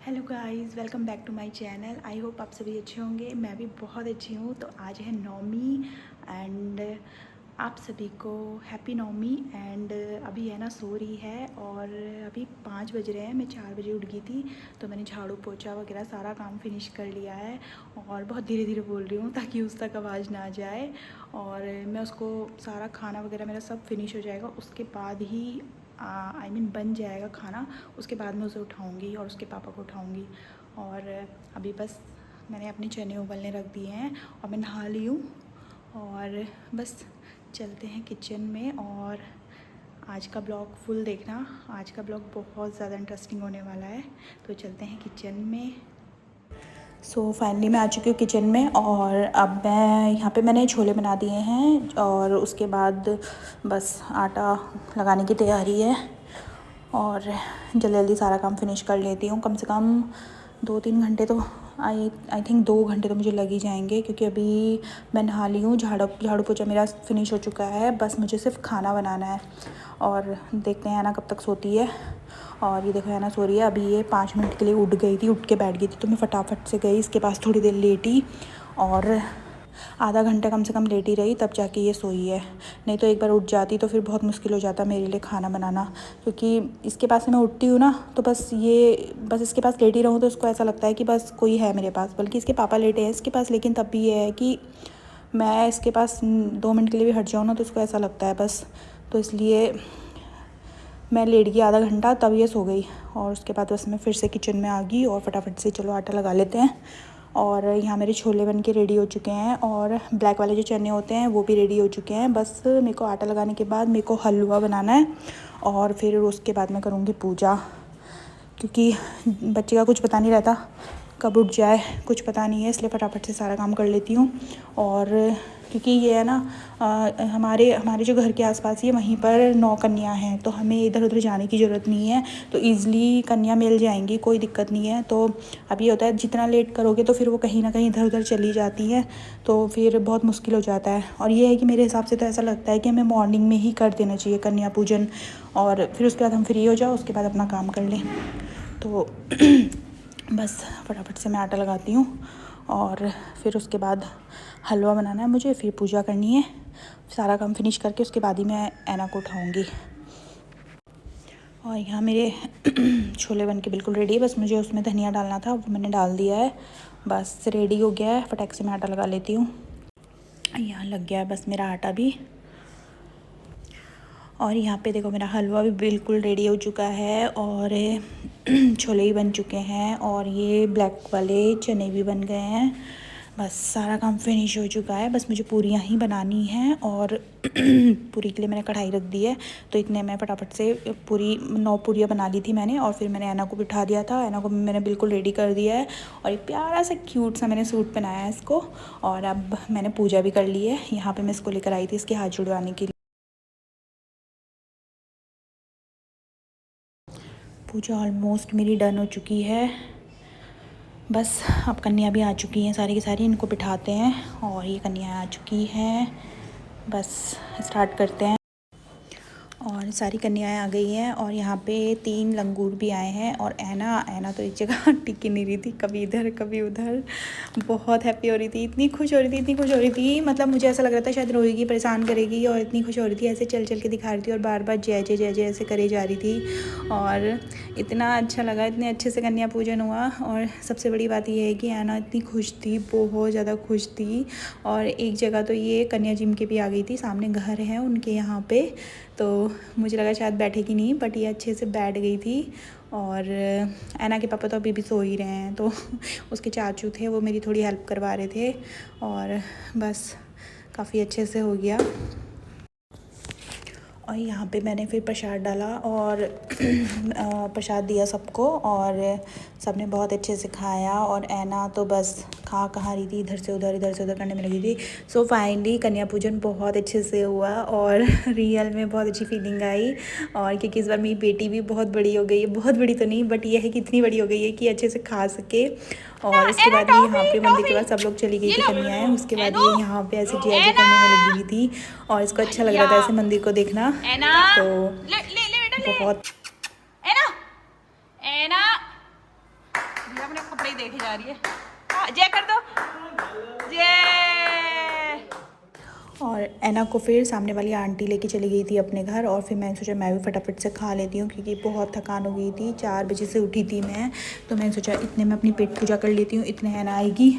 Hello guys, welcome back to my channel. I hope आप सभी अच्छे होंगे। मैं भी बहुत अच्छी हूँ। तो आज है नवमी एंड आप सभी को हैप्पी नवमी। एंड अभी है ना सो रही है और अभी 5 बज रहे हैं। मैं 4 बजे उठ गई थी, तो मैंने झाड़ू पोछा वगैरह सारा काम फिनिश कर लिया है और बहुत धीरे धीरे बोल रही हूँ ताकि उस तक आवाज़ ना जाए। और मैं उसको सारा खाना वगैरह मेरा सब फिनिश हो जाएगा, उसके बाद ही बन जाएगा खाना। उसके बाद मैं उसे उठाऊँगी और उसके पापा को उठाऊँगी। और अभी बस मैंने अपने चने उबलने रख दिए हैं और मैं नहा ली हूँ और बस चलते हैं किचन में। और आज का ब्लॉग फुल देखना, आज का ब्लॉग बहुत ज़्यादा इंटरेस्टिंग होने वाला है। तो चलते हैं किचन में। सो फाइनली मैं आ चुकी हूँ किचन में और अब मैं यहाँ पे मैंने छोले बना दिए हैं और उसके बाद बस आटा लगाने की तैयारी है। और जल्दी जल्दी सारा काम फिनिश कर लेती हूँ। कम से कम 2-3 घंटे तो आई थिंक 2 घंटे तो मुझे लग ही जाएंगे, क्योंकि अभी मैं नहा ली हूँ, झाड़ू पोछा मेरा फिनिश हो चुका है। बस मुझे सिर्फ खाना बनाना है और देखते हैं ना कब तक सोती है। और ये देखो है ना सो रही है। अभी ये 5 मिनट के लिए उठ गई थी, उठ के बैठ गई थी, तो मैं फटाफट से गई इसके पास, थोड़ी देर लेटी और आधा घंटा कम से कम लेटी रही, तब जाके ये सोई है। नहीं तो एक बार उठ जाती तो फिर बहुत मुश्किल हो जाता मेरे लिए खाना बनाना, क्योंकि इसके पास से मैं उठती हूँ ना तो बस इसके पास लेटी रहूँ तो उसको ऐसा लगता है कि बस कोई है मेरे पास। बल्कि इसके पापा लेटे हैं इसके पास, लेकिन तब भी ये है कि मैं इसके पास 2 मिनट के लिए भी हट जाऊँ ना तो उसको ऐसा लगता है बस। तो इसलिए मैं लेट गई आधा घंटा, तब ये सो गई। और उसके बाद बस मैं फिर से किचन में आ गई और फटाफट से चलो आटा लगा लेते हैं। और यहाँ मेरे छोले बन के रेडी हो चुके हैं और ब्लैक वाले जो चने होते हैं वो भी रेडी हो चुके हैं। बस मेरे को आटा लगाने के बाद मेरे को हलवा बनाना है और फिर उसके बाद मैं करूँगी पूजा, क्योंकि बच्चे का कुछ पता नहीं रहता कब उठ जाए, कुछ पता नहीं है, इसलिए फटाफट से सारा काम कर लेती हूँ। और क्योंकि ये है ना हमारे जो घर के आसपास ही है, वहीं पर 9 कन्या हैं, तो हमें इधर उधर जाने की ज़रूरत नहीं है, तो ईज़िली कन्या मिल जाएंगी, कोई दिक्कत नहीं है। तो अब ये होता है जितना लेट करोगे तो फिर वो कहीं ना कहीं इधर उधर चली जाती है, तो फिर बहुत मुश्किल हो जाता है। और ये है कि मेरे हिसाब से तो ऐसा लगता है कि हमें मॉर्निंग में ही कर देना चाहिए कन्या पूजन, और फिर उसके बाद हम फ्री हो जाओ, उसके बाद अपना काम कर लें। तो बस फटाफट से मैं आटा लगाती हूँ और फिर उसके बाद हलवा बनाना है मुझे, फिर पूजा करनी है। सारा काम फिनिश करके उसके बाद ही मैं ऐना को उठाऊँगी। और यहाँ मेरे छोले बन के बिल्कुल रेडी है, बस मुझे उसमें धनिया डालना था, वो मैंने डाल दिया है। बस रेडी हो गया है, फटाक से मैं आटा लगा लेती हूँ। यहाँ लग गया है बस मेरा आटा भी। और यहाँ पे देखो मेरा हलवा भी बिल्कुल रेडी हो चुका है और छोले भी बन चुके हैं और ये ब्लैक वाले चने भी बन गए हैं। बस सारा काम फिनिश हो चुका है, बस मुझे पूरियाँ ही बनानी हैं। और पूरी के लिए मैंने कढ़ाई रख दी है, तो इतने मैं फटाफट से 9 पूरियाँ बना ली थी मैंने। और फिर मैंने ऐना को बिठा दिया था, ऐना को मैंने बिल्कुल रेडी कर दिया है और एक प्यारा सा क्यूट सा मैंने सूट पहनाया है इसको। और अब मैंने पूजा भी कर ली है। यहाँ पर मैं इसको लेकर आई थी इसके हाथ जुड़वाने के लिए। पूजा ऑलमोस्ट मेरी डन हो चुकी है। बस अब कन्या भी आ चुकी हैं सारी की सारी, इनको बिठाते हैं। और ये कन्या आ चुकी हैं, बस स्टार्ट करते हैं। और सारी कन्याएं आ गई हैं और यहाँ पे 3 लंगूर भी आए हैं। और ऐना तो एक जगह टिकी नहीं रही थी, कभी इधर कभी उधर। बहुत हैप्पी हो रही थी, इतनी खुश हो रही थी, इतनी खुश हो रही थी, मतलब मुझे ऐसा लग रहा था शायद रोएगी, परेशान करेगी। और इतनी खुश हो रही थी, ऐसे चल चल के दिखा रही थी और बार बार जय जय जय जय ऐसे करे जा रही थी। और इतना अच्छा लगा, इतने अच्छे से कन्या पूजन हुआ। और सबसे बड़ी बात यह है कि ऐना इतनी खुश थी, बहुत ज़्यादा खुश थी। और एक जगह तो ये कन्या जिम के भी आ गई थी, सामने घर है उनके यहाँ पे, तो मुझे लगा शायद बैठेगी नहीं, बट ये अच्छे से बैठ गई थी। और ऐना के पापा तो अभी भी सो ही रहे हैं, तो उसके चाचू थे वो मेरी थोड़ी हेल्प करवा रहे थे। और बस काफ़ी अच्छे से हो गया। और यहाँ पे मैंने फिर प्रसाद डाला और प्रसाद दिया सबको और सबने बहुत अच्छे से खाया। और ऐना तो बस खा रही थी, इधर से उधर करने में लगी थी। सो फाइनली कन्या पूजन बहुत अच्छे से हुआ और रियल में बहुत अच्छी फीलिंग आई। और क्योंकि इस बार मेरी बेटी भी बहुत बड़ी हो गई है, बहुत बड़ी तो नहीं बट ये है कि इतनी बड़ी हो गई है कि अच्छे से खा सके। और उसके बाद ये यहाँ पे मंदिर के बाद सब लोग चली गई थी कन्याएं, उसके बाद ये यहाँ पे ऐसे जय जय करने में लगी हुई थी। और इसको अच्छा लग रहा था ऐसे मंदिर को देखना, तो बहुत। कपड़े ही देखे जा रही है। हाँ, जय कर दो, जय। और ऐना को फिर सामने वाली आंटी लेके चली गई थी अपने घर, और फिर मैंने सोचा मैं भी फटाफट से खा लेती हूँ क्योंकि बहुत थकान हो गई थी। 4 बजे से उठी थी मैं, तो मैंने सोचा इतने में अपनी पेट पूजा कर लेती हूँ, इतने ऐना आएगी।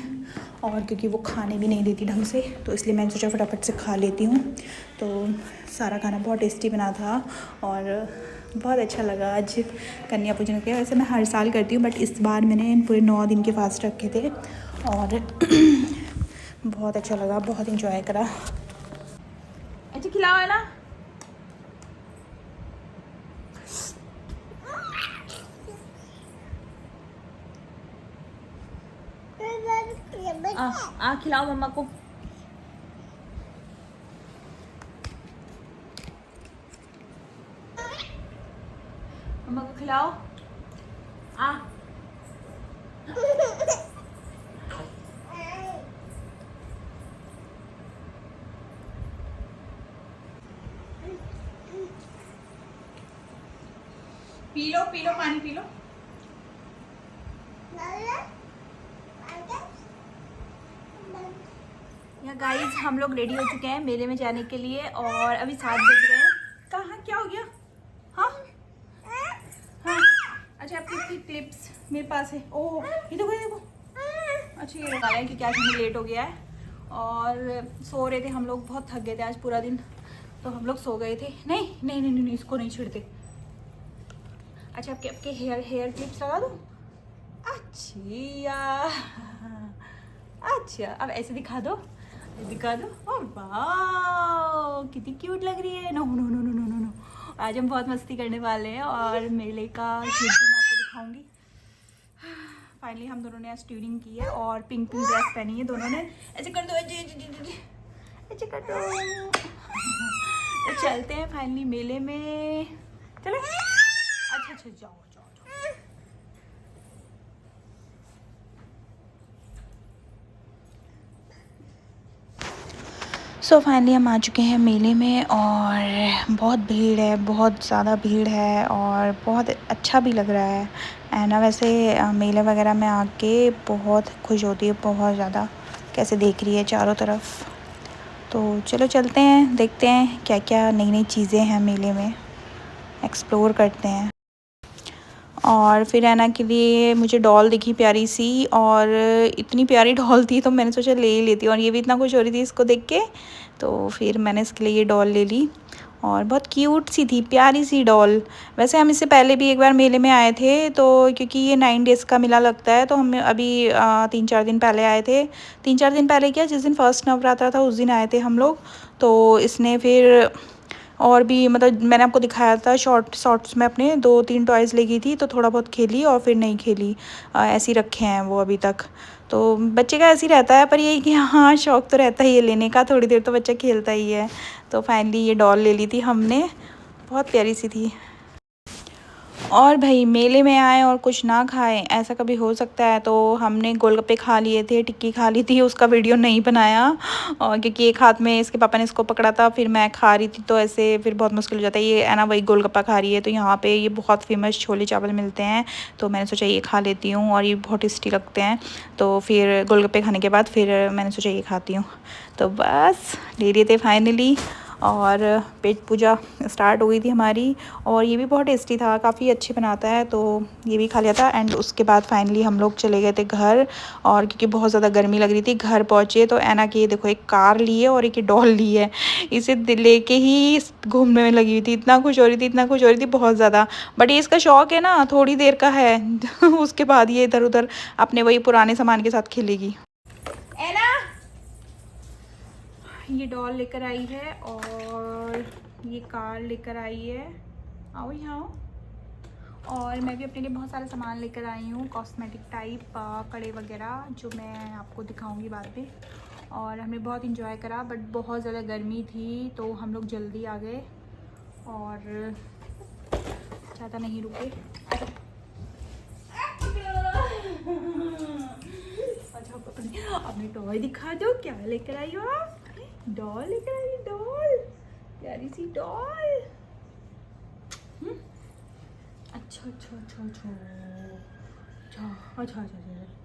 और क्योंकि वो खाने भी नहीं देती ढंग से, तो इसलिए मैंने सोचा फटाफट से खा लेती हूँ। तो सारा खाना बहुत टेस्टी बना था और बहुत अच्छा लगा आज कन्या पूजन किया। वैसे मैं हर साल करती हूँ, बट इस बार मैंने पूरे 9 दिन के फास्ट रखे थे और बहुत अच्छा लगा, बहुत इंजॉय करा। अच्छा खिलाओ है ना। खिलाओ मम्मा को। मम्मा को खिलाओ। पी लो पानी पी लो। या गाइस हम लोग रेडी हो चुके हैं मेले में जाने के लिए और अभी 7 बज रहे हैं। कहाँ क्या हो गया? हाँ हाँ अच्छा, आपकी क्लिप्स मेरे पास है। ओह ये देखो ये देखो। अच्छा ये लगाया है क्योंकि आज हमें लेट हो गया है और सो रहे थे हम लोग, बहुत थक गए थे आज पूरा दिन, तो हम लोग सो गए थे। नहीं नहीं नहीं नहीं, इसको नहीं छिड़ते। अच्छा आपके हेयर क्लिप्स लगा दूँ? अच्छा अब ऐसे दिखा दो, दिखा दो। ओह वाह कितनी क्यूट लग रही है। No no no no no no no. आज हम बहुत मस्ती करने वाले हैं और मेले का क्लिप भी मैं आपको दिखाऊंगी। फाइनली हम दोनों ने आज ट्यूनिंग की है और पिंक ड्रेस पहनी है दोनों ने। ऐसे कर दो, ऐसे कर दो। तो चलते हैं फाइनली मेले में, चले। अच्छा जाओ। सो फाइनली हम आ चुके हैं मेले में और बहुत भीड़ है, बहुत ज़्यादा भीड़ है और बहुत अच्छा भी लग रहा है। ऐना वैसे मेले वगैरह में आके बहुत खुश होती है, बहुत ज़्यादा, कैसे देख रही है चारों तरफ। तो चलो चलते हैं, देखते हैं क्या क्या नई नई चीज़ें हैं मेले में, एक्सप्लोर करते हैं। और फिर ऐना के लिए मुझे डॉल दिखी प्यारी सी, और इतनी प्यारी डॉल थी तो मैंने सोचा ले ही लेती हूँ। और ये भी इतना खुश हो रही थी इसको देख के, तो फिर मैंने इसके लिए ये डॉल ले ली और बहुत क्यूट सी थी, प्यारी सी डॉल। वैसे हम इससे पहले भी एक बार मेले में आए थे, तो क्योंकि ये 9 डेज़ का मेला लगता है, तो हम अभी 3-4 दिन पहले आए थे। 3-4 दिन पहले क्या, जिस दिन फर्स्ट नवरात्रा था उस दिन आए थे हम लोग। तो इसने फिर और भी मतलब मैंने आपको दिखाया था शॉर्ट्स में, अपने 2-3 टॉयज़ ले गई थी, तो थोड़ा बहुत खेली और फिर नहीं खेली, ऐसे ही रखे हैं वो अभी तक। तो बच्चे का ऐसे ही रहता है, पर यही कि हाँ शौक़ तो रहता ही है लेने का, थोड़ी देर तो बच्चा खेलता ही है। तो फाइनली ये डॉल ले ली थी हमने, बहुत प्यारी सी थी। और भाई मेले में आए और कुछ ना खाएं, ऐसा कभी हो सकता है? तो हमने गोलगप्पे खा लिए थे, टिक्की खा ली थी, उसका वीडियो नहीं बनाया और क्योंकि एक हाथ में इसके पापा ने इसको पकड़ा था, फिर मैं खा रही थी, तो ऐसे फिर बहुत मुश्किल हो जाता है। ये है ना, वही गोलगप्पा खा रही है, तो यहाँ पे ये बहुत फेमस छोले चावल मिलते हैं, तो मैंने सोचा ये खा लेती हूँ और ये बहुत टेस्टी लगते हैं। तो फिर गोलगप्पे खाने के बाद फिर मैंने सोचा ये खाती हूँ, तो बस ले लिए थे फाइनली। और पेट पूजा स्टार्ट हो गई थी हमारी, और ये भी बहुत टेस्टी था, काफ़ी अच्छे बनाता है, तो ये भी खा लिया था। एंड उसके बाद फाइनली हम लोग चले गए थे घर, और क्योंकि बहुत ज़्यादा गर्मी लग रही थी, घर पहुँचे तो ऐना की देखो एक कार ली है और एक डॉल ली है, इसे लेके ही घूमने में लगी हुई थी। इतना खुश हो रही थी बहुत ज़्यादा। बट ये इसका शौक़ है ना, थोड़ी देर का है उसके बाद ये इधर उधर अपने वही पुराने सामान के साथ खेलेगी। ये डॉल लेकर आई है और ये कार लेकर आई है, आओ यहाँ। और मैं भी अपने लिए बहुत सारे सामान लेकर आई हूँ, कॉस्मेटिक टाइप, कड़े वगैरह, जो मैं आपको दिखाऊंगी बाद में। और हमने बहुत इंजॉय करा, बट बहुत ज़्यादा गर्मी थी तो हम लोग जल्दी आ गए और ज़्यादा नहीं रुके। अच्छा अपनी टॉय दिखा दो, क्या लेकर आई हो आप? डॉल लेकर आई, डॉल, प्यारी सी डॉल। अच्छा अच्छा अच्छा अच्छा अच्छा अच्छा अच्छा अच्छा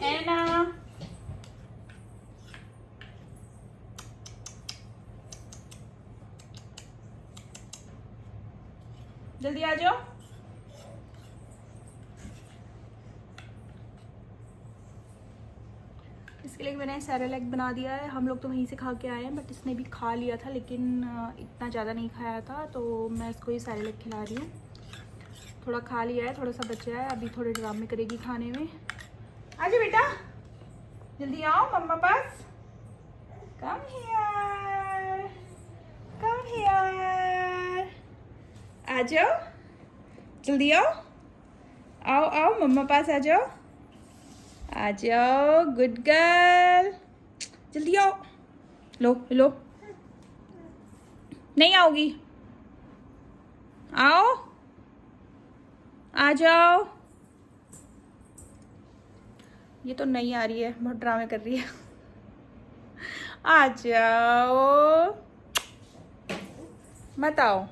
एना जल्दी आ जाओ। इसके लिए मैंने सेरेलैक बना दिया है। हम लोग तो वहीं से खा के आए हैं, बट इसने भी खा लिया था, लेकिन इतना ज़्यादा नहीं खाया था, तो मैं इसको ये सेरेलैक खिला रही हूँ। थोड़ा खा लिया है, थोड़ा सा बचा है, अभी थोड़े ड्रामे करेगी खाने में। आजा बेटा, जल्दी आओ मम्मा पास। कम हियर, कम हियर, आ जाओ, जल्दी आओ, आओ आओ मम्मा पास आ जाओ, आ जाओ, गुड गर्ल, जल्दी आओ। लो लो, नहीं आओगी, आओ, आ जाओ। ये तो नहीं आ रही है, बहुत ड्रामे कर रही है। आ जाओ, मत आओ।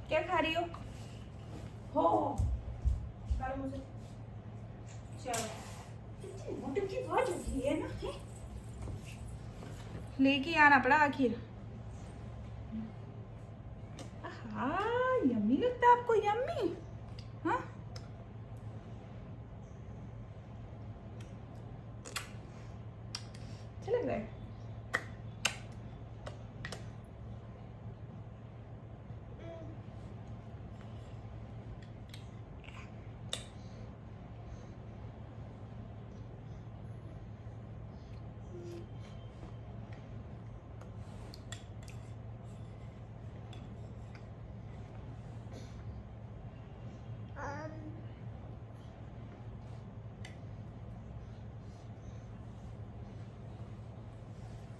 क्या खा रही हो? मुझे लेके आना पड़ा आखिर। हाँ, यम्मी लगता है आपको? यम्मी, हाँ? अच्छा लग रहा है।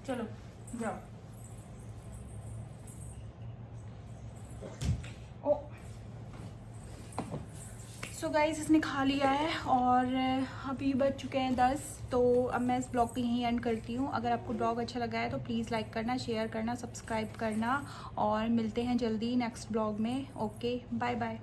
चलो जाओ। ओ सो गाइस, इसने खा लिया है और अभी बज चुके हैं 10। तो अब मैं इस ब्लॉग को यहीं एंड करती हूँ। अगर आपको ब्लॉग अच्छा लगा है तो प्लीज़ लाइक करना, शेयर करना, सब्सक्राइब करना, और मिलते हैं जल्दी नेक्स्ट ब्लॉग में। Okay, bye bye.